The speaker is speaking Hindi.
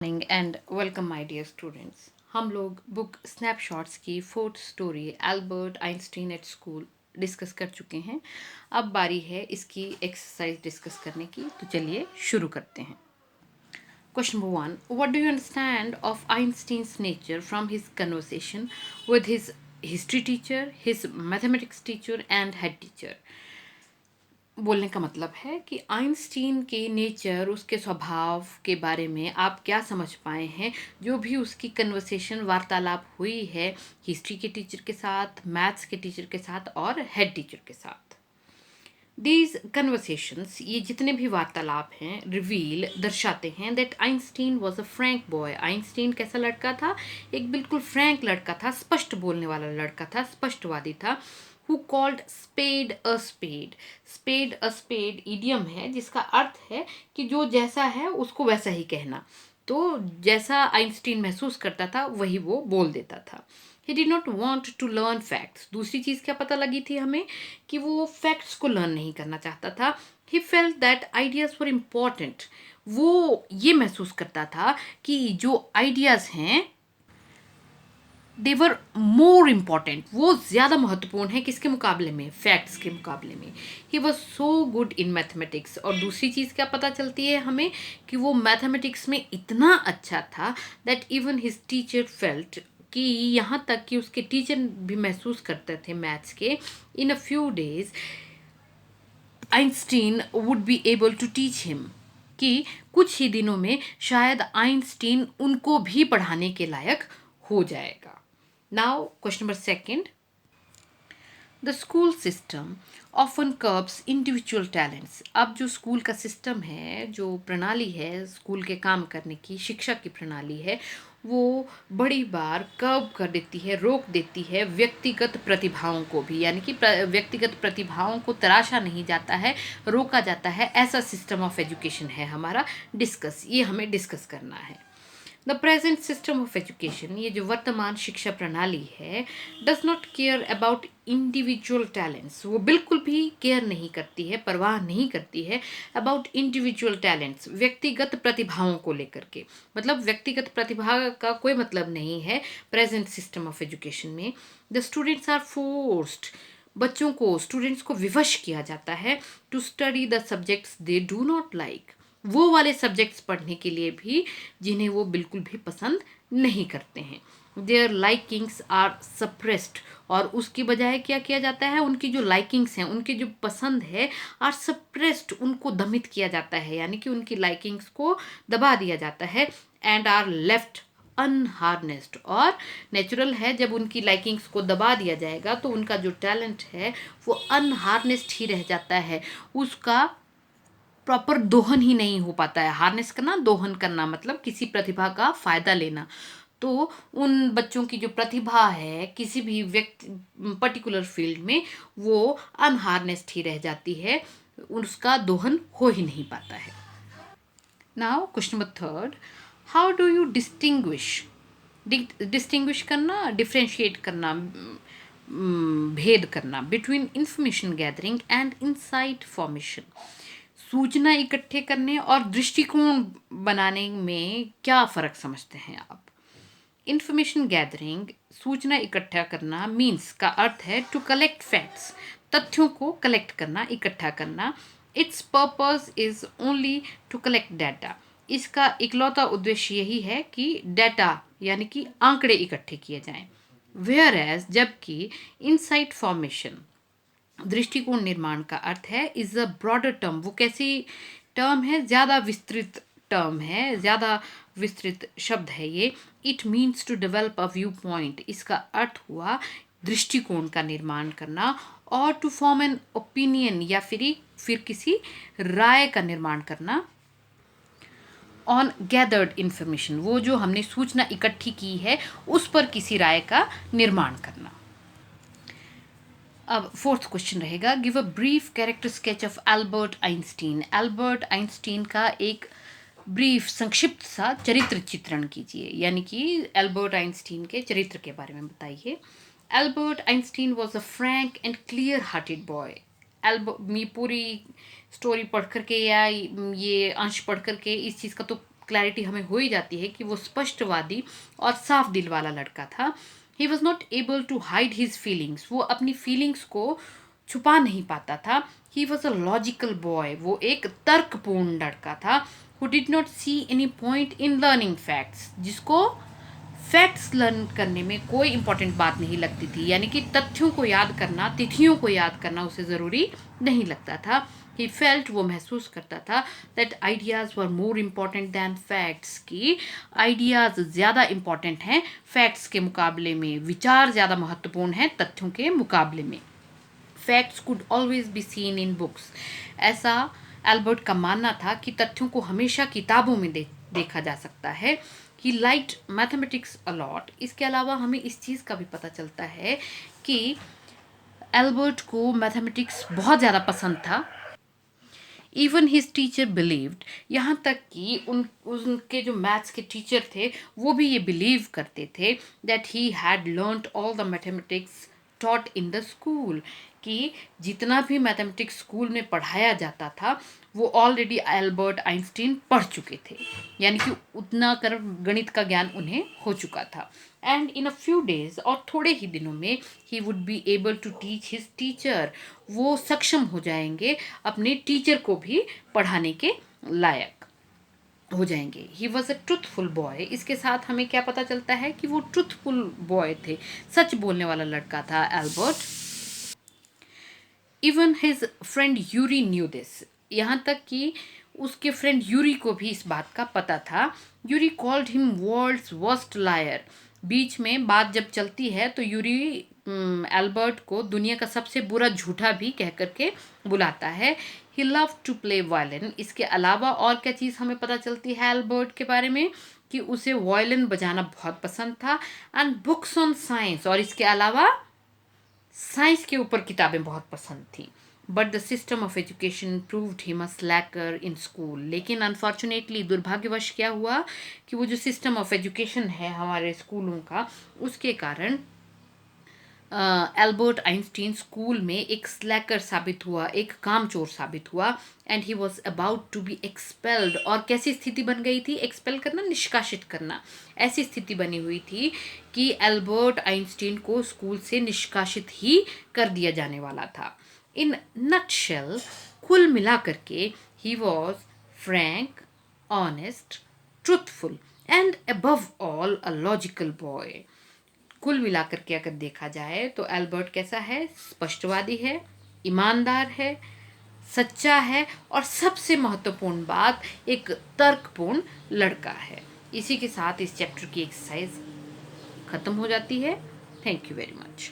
Morning and welcome my dear students. हम लोग बुक स्नैपशॉट्स की fourth story Albert Einstein at school discuss कर चुके हैं। अब बारी है इसकी एक्सरसाइज डिस्कस करने की, तो चलिए शुरू करते हैं। Question number 1, what do you understand of Einstein's nature from his conversation with his history teacher, his mathematics teacher and head teacher. बोलने का मतलब है कि आइंस्टीन के नेचर, उसके स्वभाव के बारे में आप क्या समझ पाए हैं जो भी उसकी कन्वर्सेशन वार्तालाप हुई है हिस्ट्री के टीचर के साथ, मैथ्स के टीचर के साथ और हेड टीचर के साथ। दीज कन्वर्सेशंस, ये जितने भी वार्तालाप हैं, रिवील दर्शाते हैं that Einstein was a Frank boy. Einstein कैसा लड़का था? एक बिल्कुल फ्रैंक लड़का था, स्पष्ट बोलने वाला लड़का था, स्पष्टवादी था। Who called spade a spade. Spade a spade idiom है जिसका अर्थ है कि जो जैसा है उसको वैसा ही कहना। तो जैसा आइंस्टीन महसूस करता था वही वो बोल देता था। He did not want to learn facts. दूसरी चीज़ क्या पता लगी थी हमें कि वो फैक्ट्स को लर्न नहीं करना चाहता था। He felt that ideas were important. वो ये महसूस करता था कि जो आइडियाज़ हैं देवर मोर इम्पॉर्टेंट, वो ज़्यादा महत्वपूर्ण है किसके मुकाबले में? फैक्ट्स के मुकाबले में। He was so good in mathematics. और दूसरी चीज़ क्या पता चलती है हमें कि वो मैथमेटिक्स में इतना अच्छा था that even his teacher felt, कि यहाँ तक कि उसके टीचर भी महसूस करते थे मैथ्स के, in a few days Einstein would be able to teach him, कि कुछ ही दिनों में शायद आइंस्टीन उनको भी पढ़ाने के लायक हो जाएगा। Now question number second, the school system often curbs individual talents. अब जो स्कूल का सिस्टम है, जो प्रणाली है स्कूल के काम करने की, शिक्षा की प्रणाली है, वो बड़ी बार कर्ब कर देती है, रोक देती है व्यक्तिगत प्रतिभाओं को भी। यानी कि व्यक्तिगत प्रतिभाओं को तराशा नहीं जाता है, रोका जाता है। ऐसा सिस्टम ऑफ एजुकेशन है हमारा। ये हमें डिस्कस करना है। The present system of education, ये जो वर्तमान शिक्षा प्रणाली है, does not care about individual talents. वो बिल्कुल भी केयर नहीं करती है, परवाह नहीं करती है अबाउट इंडिविजुअल टैलेंट्स, व्यक्तिगत प्रतिभाओं को लेकर के। मतलब व्यक्तिगत प्रतिभा का कोई मतलब नहीं है प्रेजेंट सिस्टम ऑफ एजुकेशन में। द स्टूडेंट्स आर फोर्स्ड, बच्चों को, स्टूडेंट्स को विवश किया जाता है to study the subjects they do not like, वो वाले सब्जेक्ट्स पढ़ने के लिए भी जिन्हें वो बिल्कुल भी पसंद नहीं करते हैं। देयर लाइकिंग्स आर सप्रेस्ड, और उसकी बजाय क्या किया जाता है, उनकी जो लाइकिंग्स हैं, उनकी जो पसंद है, आर सप्रेस्ड, उनको दमित किया जाता है, यानी कि उनकी लाइकिंग्स को दबा दिया जाता है। एंड आर लेफ्ट अनहार्नेस्ड, और नेचुरल है जब उनकी लाइकिंग्स को दबा दिया जाएगा तो उनका जो टैलेंट है वो अनहार्नेस्ड ही रह जाता है, उसका प्रॉपर दोहन ही नहीं हो पाता है। हार्नेस करना, दोहन करना, मतलब किसी प्रतिभा का फायदा लेना। तो उन बच्चों की जो प्रतिभा है किसी भी व्यक्ति पर्टिकुलर फील्ड में, वो अनहार्नेस्ड ही रह जाती है, उसका दोहन हो ही नहीं पाता है। Now question number third, how do you distinguish. Distinguish करना, डिफ्रेंशिएट करना, भेद करना between information gathering and insight formation. सूचना इकट्ठे करने और दृष्टिकोण बनाने में क्या फ़र्क समझते हैं आप? इंफॉर्मेशन गैदरिंग, सूचना इकट्ठा करना, मीन्स का अर्थ है टू कलेक्ट फैक्ट्स, तथ्यों को कलेक्ट करना, इकट्ठा करना। Its purpose is only to collect data. इसका इकलौता उद्देश्य यही है कि डाटा यानी कि आंकड़े इकट्ठे किए जाएं। वेयर एज, जबकि इनसाइट फॉर्मेशन, दृष्टिकोण निर्माण का अर्थ है इज अ ब्रॉडर टर्म। वो कैसी टर्म है? ज़्यादा विस्तृत टर्म है, ज़्यादा विस्तृत शब्द है ये। It means to develop a view point, इसका अर्थ हुआ दृष्टिकोण का निर्माण करना, और टू फॉर्म एन ओपिनियन, या फिर किसी राय का निर्माण करना। ऑन गैदर्ड इंफॉर्मेशन, वो जो हमने सूचना इकट्ठी की है उस पर किसी राय का निर्माण करना। अब फोर्थ क्वेश्चन रहेगा, give a brief character sketch of Albert Einstein. Albert Einstein का एक ब्रीफ, संक्षिप्त सा चरित्र चित्रण कीजिए, यानी कि एल्बर्ट आइंस्टीन के चरित्र के बारे में बताइए। Albert Einstein was a Frank and clear hearted boy. पूरी स्टोरी पढ़ करके या ये अंश पढ़ करके इस चीज़ का तो क्लैरिटी हमें हो ही जाती है कि वो स्पष्टवादी और साफ दिल वाला लड़का था. He was not able to hide his feelings. वो अपनी फीलिंग्स को छुपा नहीं पाता था. He was a logical boy. वो एक तर्कपूर्ण लड़का था. Who did not see any point in learning facts. जिसको फैक्ट्स लर्न करने में कोई इंपॉर्टेंट बात नहीं लगती थी. यानी कि तथ्यों को याद करना, तिथियों को याद करना उसे ज़रूरी नहीं लगता था. ही फेल्ट, वो महसूस करता था that ideas were more important than facts. की आइडियाज़ ज़्यादा इम्पॉर्टेंट हैं फैक्ट्स के मुकाबले में. विचार ज़्यादा महत्वपूर्ण हैं तथ्यों के मुकाबले में. Facts could always be seen in books. ऐसा एल्बर्ट का मानना था कि तथ्यों को हमेशा किताबों में देखा जा सकता है. He liked mathematics a lot. इसके अलावा हमें इस चीज़ का भी पता चलता है कि एल्बर्ट को मैथमेटिक्स बहुत ज़्यादा पसंद था. Even his teacher believed. यहाँ तक कि उनके जो मैथ्स के टीचर थे वो भी ये बिलीव करते थे that he had learned all the mathematics taught in the school. कि जितना भी मैथमेटिक्स स्कूल में पढ़ाया जाता था वो ऑलरेडी एल्बर्ट आइंस्टीन पढ़ चुके थे. यानी कि उतना कर गणित का ज्ञान उन्हें हो चुका था. And in a few days, और थोड़े ही दिनों में, he would be able to teach his teacher. वो सक्षम हो जाएंगे अपने टीचर को भी पढ़ाने के लायक हो जाएंगे. ही वॉज अ ट्रूथफुल बॉय. इसके साथ हमें क्या पता चलता है कि वो ट्रूथफुल बॉय थे. सच बोलने वाला लड़का था Albert. Even his friend Yuri new this. यहाँ तक कि उसके फ्रेंड यूरी को भी इस बात का पता था. Yuri called him world's worst liar. बीच में बात जब चलती है तो यूरी एल्बर्ट को दुनिया का सबसे बुरा झूठा भी कह करके बुलाता है. ही लव टू प्ले वायलिन. इसके अलावा और क्या चीज़ हमें पता चलती है एल्बर्ट के बारे में कि उसे वायलिन बजाना बहुत पसंद था. And books on science. और इसके अलावा साइंस के ऊपर किताबें बहुत पसंद थी. But the system of education proved him a slacker in school. लेकिन अनफॉर्चुनेटली, दुर्भाग्यवश क्या हुआ कि वो जो सिस्टम ऑफ एजुकेशन है हमारे स्कूलों का, उसके कारण एल्बर्ट आइंस्टीन स्कूल में एक स्लैकर साबित हुआ, एक कामचोर साबित हुआ. And he was about to be expelled. और कैसी स्थिति बन गई थी? एक्सपेल करना, निष्कासित करना. ऐसी स्थिति बनी हुई थी कि एल्बर्ट आइंस्टीन को स्कूल से निष्कासित ही कर दिया जाने वाला था. इन नटशेल, कुल मिलाकर के, he was Frank, honest, truthful and above all a logical boy. कुल मिलाकर के अगर देखा जाए तो एल्बर्ट कैसा है? स्पष्टवादी है, ईमानदार है, सच्चा है, और सबसे महत्वपूर्ण बात, एक तर्कपूर्ण लड़का है. इसी के साथ इस चैप्टर की एक्सरसाइज खत्म हो जाती है. Thank you very much.